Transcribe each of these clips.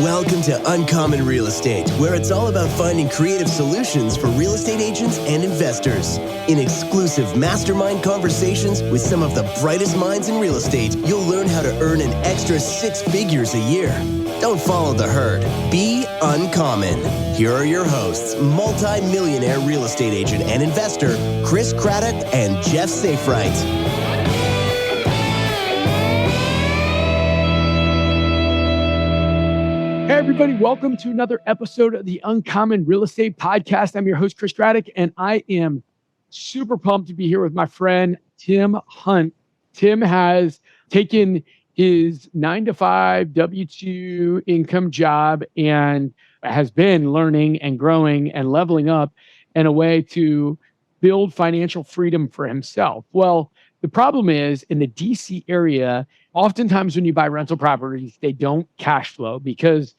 Welcome to Uncommon Real Estate, where it's all about finding creative solutions for real estate agents and investors. In exclusive mastermind conversations with some of the brightest minds in real estate, you'll learn how to earn an extra 6 figures a year. Don't follow the herd. Be uncommon. Here are your hosts, multi-millionaire real estate agent and investor, Chris Craddock and Jeff Safright. Hey, everybody. Welcome to another episode of the Uncommon Real Estate Podcast. I'm your host, Chris Craddock, and I am super pumped to be here with my friend, Tim Hunt. Tim has taken his 9-to-5 W-2 income job and has been learning and growing and leveling up in a way to build financial freedom for himself. Well, the problem is in the DC area, oftentimes when you buy rental properties, they don't cash flow because,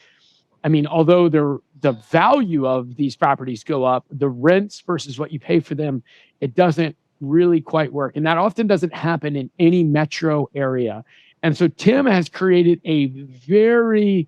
although the value of these properties go up, the rents versus what you pay for them, it doesn't really quite work. And that often doesn't happen in any metro area. And so Tim has created a very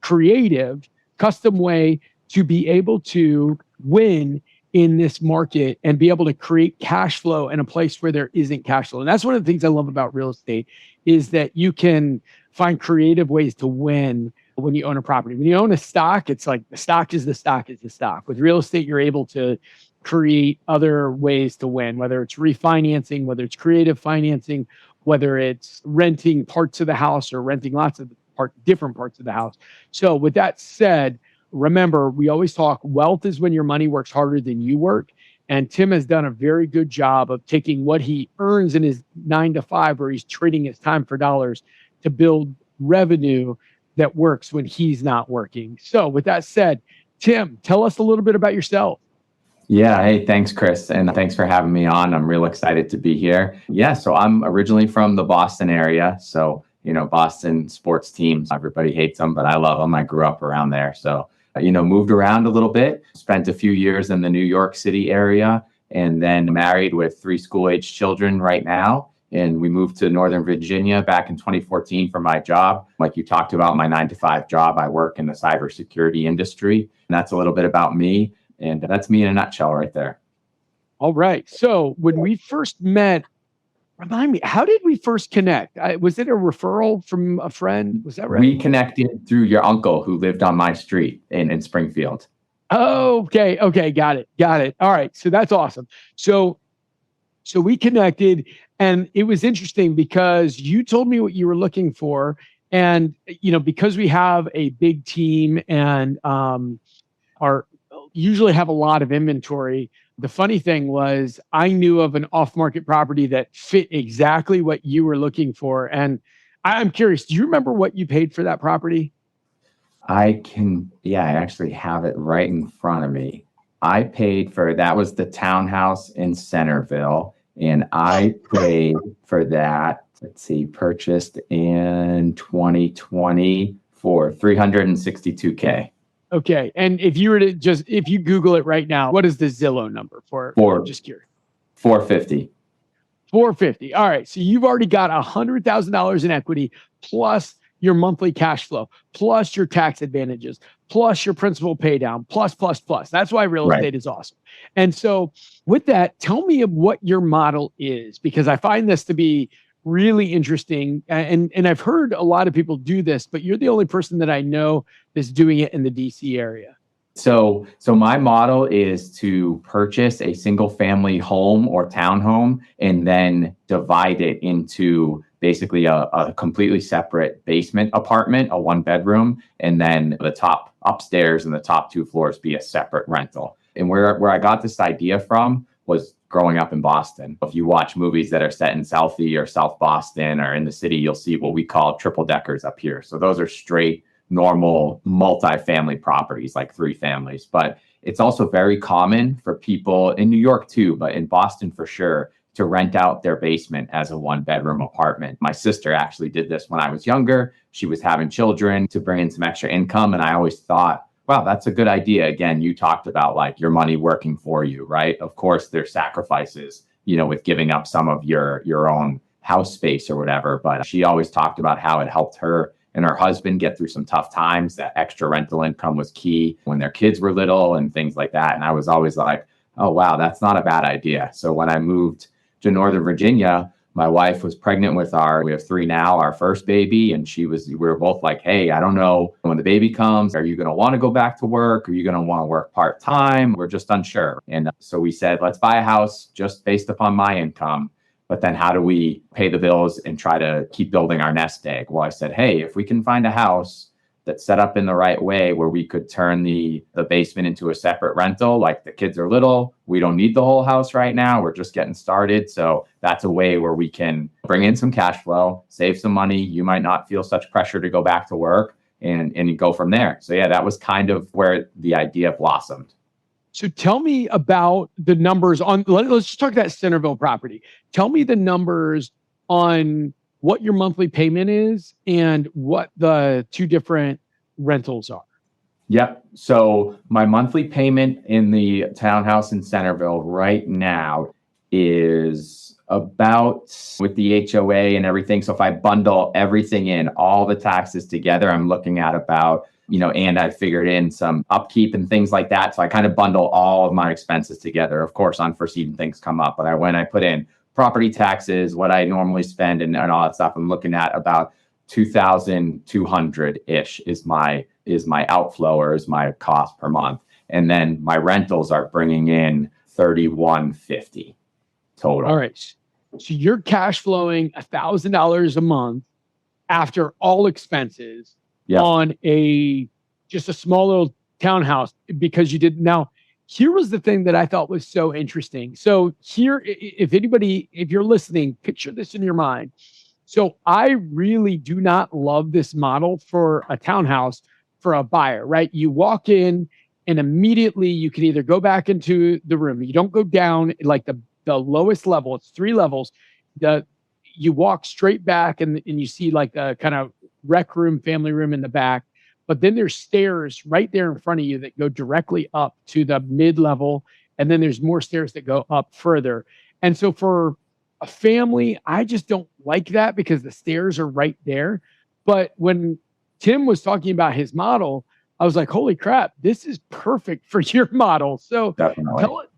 creative, custom way to be able to win in this market and be able to create cash flow in a place where there isn't cash flow. And that's one of the things I love about real estate is that you can find creative ways to win when you own a property. When you own a stock, it's like the stock is the stock is the stock. With real estate, you're able to create other ways to win, whether it's refinancing, whether it's creative financing, whether it's renting parts of the house or renting lots of different parts of the house. So with that said, remember, we always talk wealth is when your money works harder than you work. And Tim has done a very good job of taking what he earns in his 9-to-5, where he's trading his time for dollars, to build revenue that works when he's not working. So with that said, Tim, tell us a little bit about yourself. Yeah. Hey, thanks, Chris. And thanks for having me on. I'm real excited to be here. Yeah. So I'm originally from the Boston area. So, Boston sports teams, everybody hates them, but I love them. I grew up around there. So, moved around a little bit, spent a few years in the New York City area, and then married with 3 school-age children right now. And we moved to Northern Virginia back in 2014 for my job. Like you talked about, my 9-to-5 job, I work in the cybersecurity industry. And that's a little bit about me. And that's me in a nutshell right there. All right. So when we first met, remind me, how did we first connect? Was it a referral from a friend? Was that right? We connected through your uncle who lived on my street in Springfield. Oh, okay. Okay. Got it. All right. So that's awesome. So we connected, and it was interesting because you told me what you were looking for. And, because we have a big team and usually have a lot of inventory, the funny thing was I knew of an off-market property that fit exactly what you were looking for. And I'm curious, do you remember what you paid for that property? I actually have it right in front of me. I paid that was the townhouse in Centerville. And I paid for that, purchased in 2020 for $362K. Okay. And if you Google it right now, what is the Zillow number for? Just curious. 450. 450. All right. So you've already got $100,000 in equity plus your monthly cash flow, plus your tax advantages, plus your principal pay down, plus. That's why real estate is awesome. And so with that, tell me what your model is, because I find this to be really interesting. And I've heard a lot of people do this, but you're the only person that I know that's doing it in the DC area. So my model is to purchase a single family home or townhome and then divide it into basically a completely separate basement apartment, a 1-bedroom, and then the top upstairs and the top 2 floors be a separate rental. And where I got this idea from was growing up in Boston. If you watch movies that are set in Southie or South Boston or in the city, you'll see what we call triple deckers up here. So those are straight, normal, multi-family properties, like 3 families. But it's also very common for people in New York too, but in Boston for sure, to rent out their basement as a 1-bedroom apartment. My sister actually did this when I was younger. She was having children to bring in some extra income. And I always thought, wow, that's a good idea. Again, you talked about like your money working for you, right? Of course, there's sacrifices, with giving up some of your own house space or whatever. But she always talked about how it helped her and her husband get through some tough times. That extra rental income was key when their kids were little and things like that. And I was always like, oh, wow, that's not a bad idea. So when I moved to Northern Virginia, my wife was pregnant with we have 3 now, our first baby. And we were both like, hey, I don't know when the baby comes, are you going to want to go back to work? Are you going to want to work part-time? We're just unsure. And so we said, let's buy a house just based upon my income. But then how do we pay the bills and try to keep building our nest egg? Well, I said, hey, if we can find a house that's set up in the right way where we could turn the basement into a separate rental, like the kids are little, we don't need the whole house right now, we're just getting started. So that's a way where we can bring in some cash flow, save some money. You might not feel such pressure to go back to work and go from there. So yeah, that was kind of where the idea blossomed. So tell me about the numbers let's just talk that Centerville property. Tell me the numbers on what your monthly payment is and what the 2 different rentals are. Yep. So my monthly payment in the townhouse in Centerville right now is about, with the HOA and everything. So if I bundle everything in, all the taxes together, I'm looking at about, and I figured in some upkeep and things like that. So I kind of bundle all of my expenses together. Of course, unforeseen things come up, but when I put in property taxes, what I normally spend and all that stuff, I'm looking at about $2,200-ish is my outflow, or is my cost per month. And then my rentals are bringing in $3,150 total. All right. So you're cash flowing $1,000 a month after all expenses. Yep. On just a small little townhouse, because you did. Now, here was the thing that I thought was so interesting. So here, if you're listening, picture this in your mind. So I really do not love this model for a townhouse for a buyer, right? You walk in and immediately you can either go back into the room. You don't go down like the lowest level. It's 3 levels. You walk straight back and you see like the kind of rec room, family room in the back. But then there's stairs right there in front of you that go directly up to the mid-level. And then there's more stairs that go up further. And so for a family, I just don't like that because the stairs are right there. But when Tim was talking about his model, I was like, holy crap, this is perfect for your model. So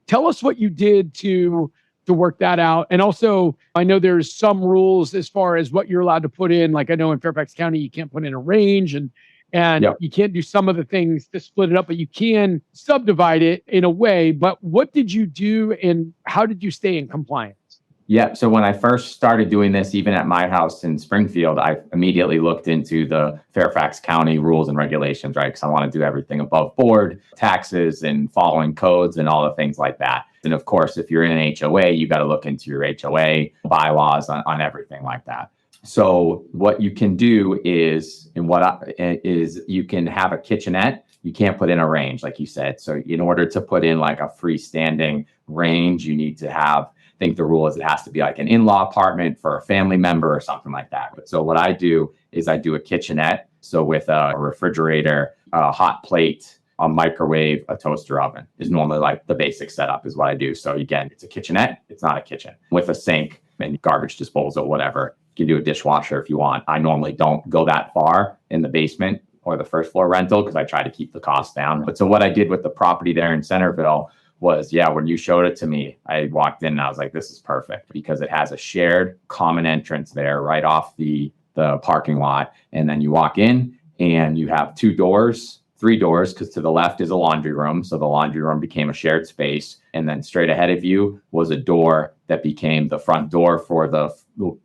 tell us what you did to work that out. And also, I know there's some rules as far as what you're allowed to put in. Like I know in Fairfax County, you can't put in a range and yep. You can't do some of the things to split it up, but you can subdivide it in a way. But what did you do and how did you stay in compliance? Yeah. So when I first started doing this, even at my house in Springfield, I immediately looked into the Fairfax County rules and regulations, right? Because I want to do everything above board, taxes and following codes and all the things like that. And of course, if you're in an HOA, you got to look into your HOA bylaws on everything like that. So what you can do is you can have a kitchenette. You can't put in a range, like you said. So in order to put in like a freestanding range, you need to have, I think the rule is it has to be like an in-law apartment for a family member or something like that. But so what I do is I do a kitchenette. So with a refrigerator, a hot plate, a microwave, a toaster oven is normally like the basic setup is what I do. So again, it's a kitchenette. It's not a kitchen with a sink and garbage disposal, whatever. You can do a dishwasher if you want. I normally don't go that far in the basement or the first floor rental because I try to keep the cost down. But so what I did with the property there in Centerville was, when you showed it to me, I walked in and I was like, this is perfect because it has a shared common entrance there right off the parking lot. And then you walk in and you have 3 doors, because to the left is a laundry room. So the laundry room became a shared space. And then straight ahead of you was a door that became the front door for the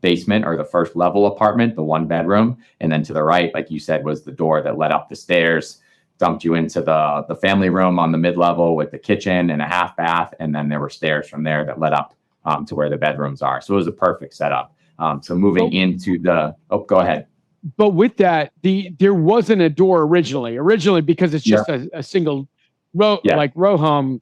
basement or the first level apartment, the 1 bedroom. And then to the right, like you said, was the door that led up the stairs, dumped you into the family room on the mid-level with the kitchen and a half bath. And then there were stairs from there that led up to where the bedrooms are. So it was a perfect setup. So moving into go ahead. But with that, there wasn't a door originally because it's just a single row, like row home.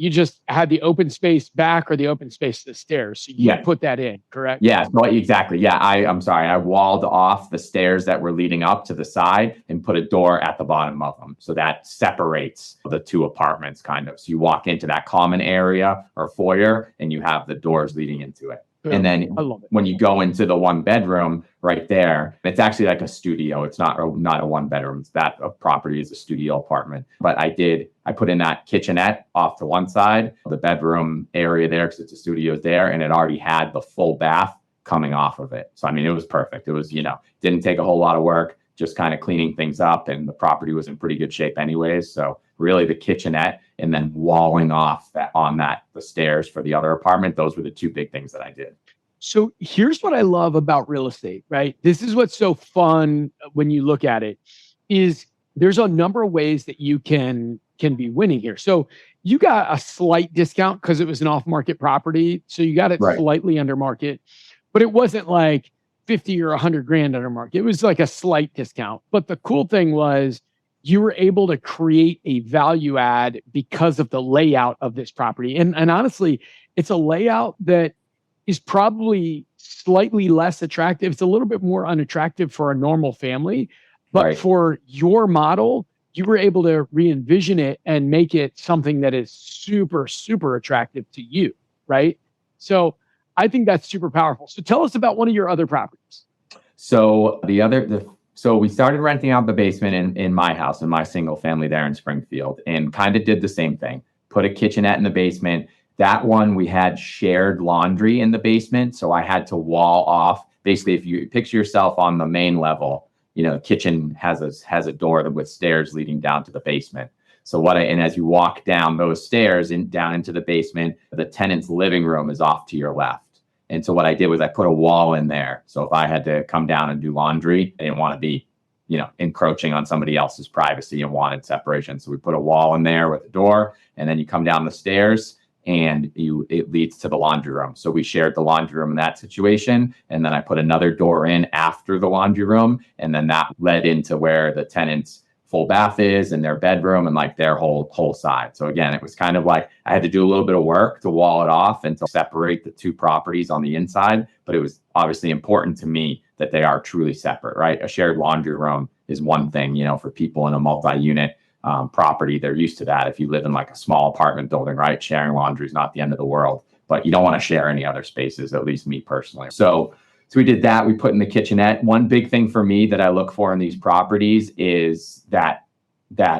You just had the open space back or the open space to the stairs. So you put that in, correct? Yeah, no, exactly. Yeah, I'm sorry. I walled off the stairs that were leading up to the side and put a door at the bottom of them. So that separates the 2 apartments kind of. So you walk into that common area or foyer and you have the doors leading into it. Yeah, And then I love it. when you go into the one bedroom right there, it's actually like a studio. It's not a one bedroom. It's that property is a studio apartment. But I put in that kitchenette off to one side, the bedroom area there, because it's a studio there, and it already had the full bath coming off of it. So, I mean, it was perfect. It was, didn't take a whole lot of work, just kind of cleaning things up, and the property was in pretty good shape anyways. So really the kitchenette and then walling off the stairs for the other apartment, those were the two big things that I did. So here's what I love about real estate, right? This is what's so fun when you look at it, is there's a number of ways that you can be winning here. So you got a slight discount because it was an off-market property. So you got it slightly under market, but it wasn't like 50 or 100 grand under market. It was like a slight discount. But the cool thing was you were able to create a value add because of the layout of this property. And honestly, it's a layout that is probably slightly less attractive. It's a little bit more unattractive for a normal family. But for your model, you were able to re-envision it and make it something that is super, super attractive to you, right? So I think that's super powerful. So tell us about one of your other properties. So so we started renting out the basement in my house, in my single family there in Springfield, and kind of did the same thing. Put a kitchenette in the basement. That one, we had shared laundry in the basement. So I had to wall off. Basically, if you picture yourself on the main level, the kitchen has a door with stairs leading down to the basement. So and as you walk down those stairs down into the basement, the tenant's living room is off to your left. And so what I did was I put a wall in there. So if I had to come down and do laundry, I didn't want to be, encroaching on somebody else's privacy and wanted separation. So we put a wall in there with a door, and then you come down the stairs and it leads to the laundry room. So we shared the laundry room in that situation. And then I put another door in after the laundry room. And then that led into where the tenant's full bath is and their bedroom and like their whole side. So again, it was kind of like I had to do a little bit of work to wall it off and to separate the two properties on the inside. But it was obviously important to me that they are truly separate, right? A shared laundry room is one thing, for people in a multi-unit property. They're used to that. If you live in like a small apartment building, right? Sharing laundry is not the end of the world, but you don't want to share any other spaces, at least me personally. So we did that. We put in the kitchenette. One big thing for me that I look for in these properties is that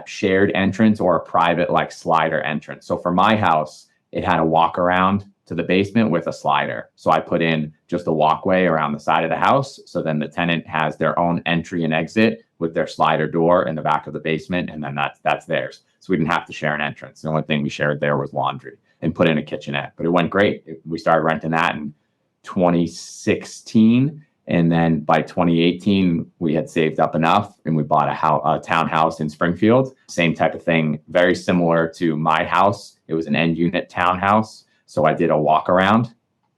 shared entrance or a private like slider entrance. So for my house, it had a walk around to the basement with a slider. So I put in just a walkway around the side of the house. So then the tenant has their own entry and exit with their slider door in the back of the basement. And then that's theirs. So we didn't have to share an entrance. The only thing we shared there was laundry and put in a kitchenette, but it went great. We started renting that in 2016. And then by 2018, we had saved up enough and we bought a townhouse in Springfield. Same type of thing, very similar to my house. It was an end unit townhouse. So I did a walk around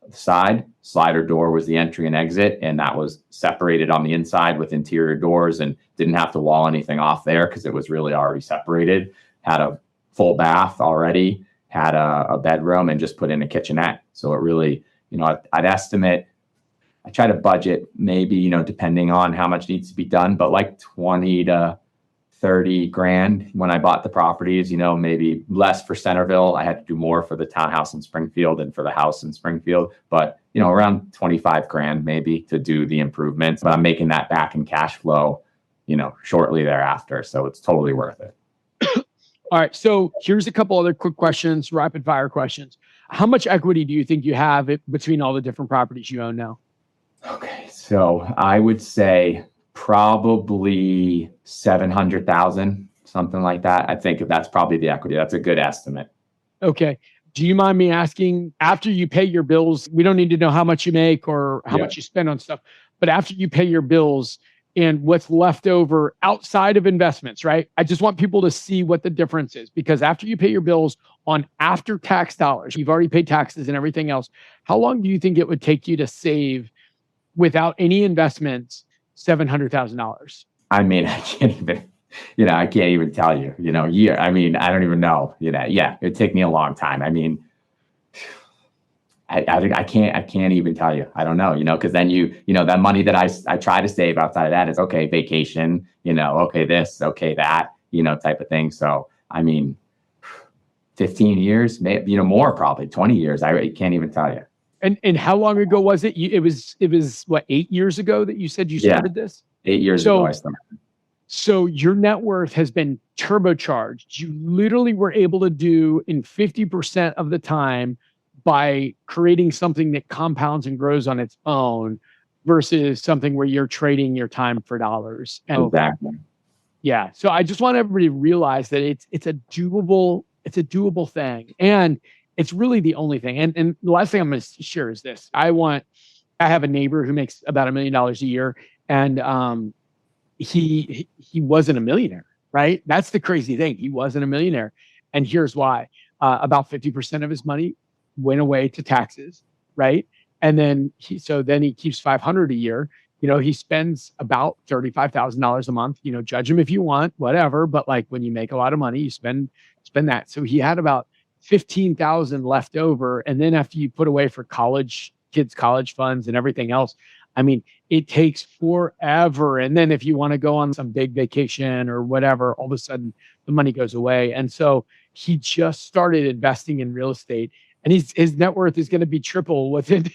the side, slider door was the entry and exit. And that was separated on the inside with interior doors and didn't have to wall anything off there because it was really already separated. Had a full bath already, had a bedroom and just put in a kitchenette. So it really, I'd estimate, I try to budget maybe, depending on how much needs to be done, but like 20 to 30 grand when I bought the properties, maybe less for Centerville. I had to do more for the townhouse in Springfield and for the house in Springfield, but, around 25 grand maybe to do the improvements, but I'm making that back in cash flow, shortly thereafter. So it's totally worth it. All right. So here's a couple other quick questions, rapid fire questions. How much equity do you think you have between all the different properties you own now? Okay. So I would say probably 700,000, something like that. I think that's probably the equity. That's a good estimate. Okay. Do you mind me asking, after you pay your bills, we don't need to know how much you make or how much you spend on stuff, but after you pay your bills and what's left over outside of investments, right? I just want people to see what the difference is, because after you pay your bills on after tax dollars, you've already paid taxes and everything else. How long do you think it would take you to save without any investments, $700,000? I mean, I can't even tell you, year. I mean, I don't even know, it'd take me a long time. I mean, I can't even tell you. I don't know, because then that money that I try to save outside of that is okay, vacation, okay, this, okay, that, type of thing. So, I mean, 15 years, maybe, more, probably 20 years. I can't even tell you. And how long ago was it? It was what, 8 years ago that you said you started this? 8 years ago I started. So your net worth has been turbocharged. You literally were able to do in 50% of the time by creating something that compounds and grows on its own versus something where you're trading your time for dollars. And exactly. Yeah. So I just want everybody to realize that it's a doable thing. And it's really the only thing. And the last thing I'm going to share is this. I have a neighbor who makes about $1 million a year, and he wasn't a millionaire, right? That's the crazy thing. He wasn't a millionaire. And here's why. About 50% of his money went away to taxes, right? And then he keeps $500 a year. He spends about $35,000 a month. Judge him if you want, whatever. But like when you make a lot of money, you spend that. So he had about $15,000 left over. And then after you put away for kids' college funds and everything else, I mean, it takes forever. And then if you want to go on some big vacation or whatever, all of a sudden the money goes away. And so he just started investing in real estate, and his net worth is going to be triple within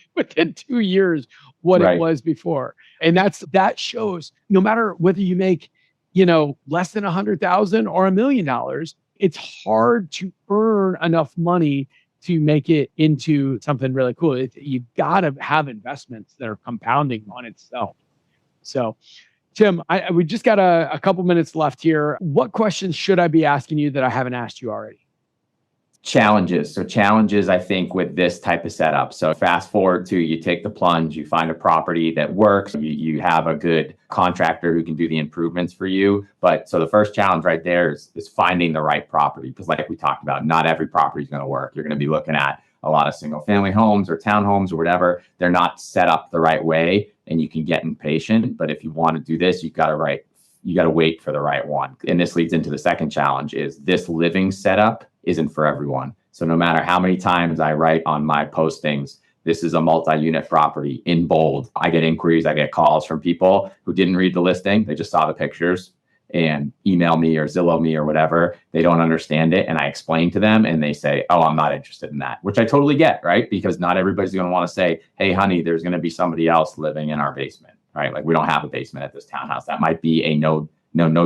2 years what it was before. And that shows no matter whether you make, less than 100,000 or $1 million, it's hard to earn enough money to make it into something really cool. You've got to have investments that are compounding on itself. So, Tim, we just got a couple minutes left here. What questions should I be asking you that I haven't asked you already? Challenges. So challenges, I think, with this type of setup. So fast forward to you take the plunge, you find a property that works, you have a good contractor who can do the improvements for you. But so the first challenge right there is finding the right property. Because like we talked about, not every property is going to work. You're going to be looking at a lot of single family homes or townhomes or whatever. They're not set up the right way, and you can get impatient. But if you want to do this, you got to wait for the right one. And this leads into the second challenge: is this living setup isn't for everyone. So no matter how many times I write on my postings, this is a multi-unit property in bold, I get inquiries, I get calls from people who didn't read the listing. They just saw the pictures and email me or Zillow me or whatever. They don't understand it. And I explain to them and they say, oh, I'm not interested in that, which I totally get, right? Because not everybody's going to want to say, hey, honey, there's going to be somebody else living in our basement, right? Like we don't have a basement at this townhouse. That might be a no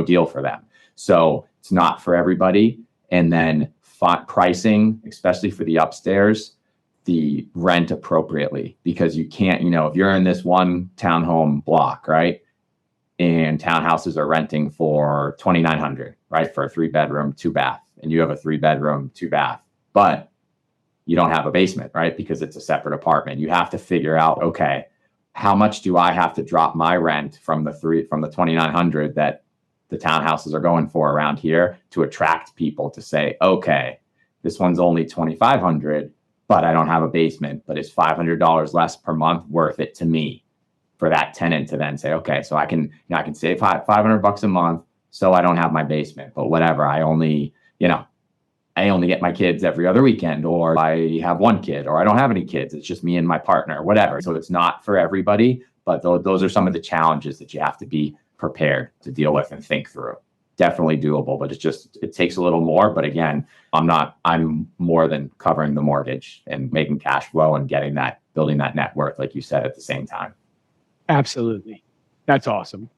deal for them. So it's not for everybody. And then pricing, especially for the upstairs, the rent appropriately, because you can't, if you're in this one townhome block, right? And townhouses are renting for $2,900, right? For a 3-bedroom, 2-bath, and you have a 3-bedroom, 2-bath, but you don't have a basement, right? Because it's a separate apartment. You have to figure out, okay, how much do I have to drop my rent from the $2,900 that the townhouses are going for around here to attract people to say, okay, this one's only $2,500, but I don't have a basement, but is $500 less per month worth it to me for that tenant to then say, okay, so I can save $500 a month, so I don't have my basement, but whatever, I only get my kids every other weekend, or I have one kid, or I don't have any kids. It's just me and my partner, whatever. So it's not for everybody, but those are some of the challenges that you have to be prepared to deal with and think through. Definitely doable, but it takes a little more. But again, I'm more than covering the mortgage and making cash flow and building that net worth, like you said, at the same time. Absolutely. That's awesome.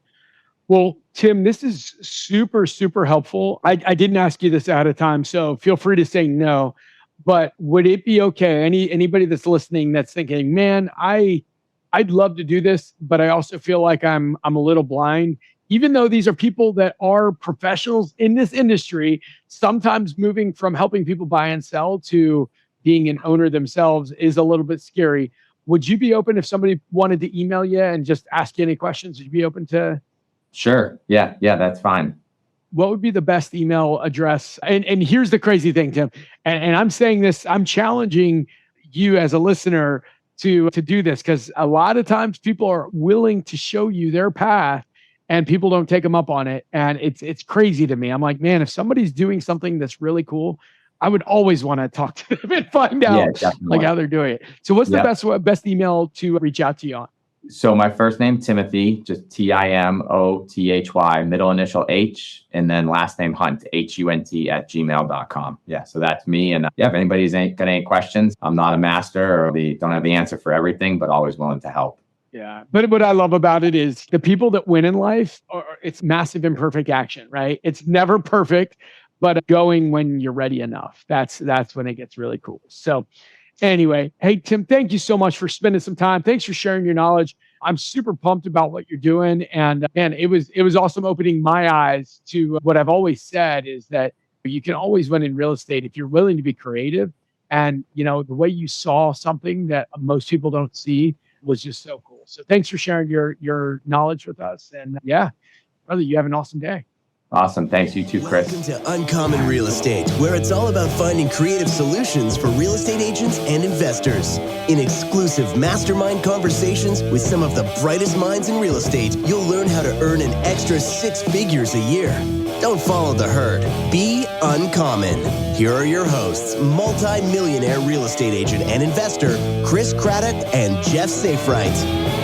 Well, Tim, this is super, super helpful. I didn't ask you this ahead of time, so feel free to say no, but would it be okay? Anybody that's listening that's thinking, man, I'd love to do this, but I also feel like I'm a little blind. Even though these are people that are professionals in this industry, sometimes moving from helping people buy and sell to being an owner themselves is a little bit scary. Would you be open if somebody wanted to email you and just ask you any questions? Would you be open to? Sure. Yeah, that's fine. What would be the best email address? And here's the crazy thing, Tim, and I'm saying this, I'm challenging you as a listener to do this, because a lot of times people are willing to show you their path and people don't take them up on it. And it's crazy to me. I'm like, man, if somebody's doing something that's really cool, I would always want to talk to them and find out how they're doing it. So what's the best email to reach out to you on? So my first name, Timothy, just TIMOTHY, middle initial H, and then last name Hunt, HUNT @gmail.com. Yeah, so that's me. And if anybody's got any questions, I'm not a master or don't have the answer for everything, but always willing to help. Yeah. But what I love about it is the people that win in life, it's massive imperfect action, right? It's never perfect, but going when you're ready enough. That's when it gets really cool. So anyway, hey, Tim, thank you so much for spending some time. Thanks for sharing your knowledge. I'm super pumped about what you're doing. And man, it was awesome opening my eyes to what I've always said is that you can always win in real estate if you're willing to be creative. And, the way you saw something that most people don't see was just so cool. So thanks for sharing your knowledge with us. And yeah, brother, you have an awesome day. Awesome. Thanks. You too, Chris. Welcome to Uncommon Real Estate, where it's all about finding creative solutions for real estate agents and investors. In exclusive mastermind conversations with some of the brightest minds in real estate, you'll learn how to earn an extra 6 figures a year. Don't follow the herd. Be uncommon. Here are your hosts, multi-millionaire real estate agent and investor, Chris Craddock and Jeff Safright.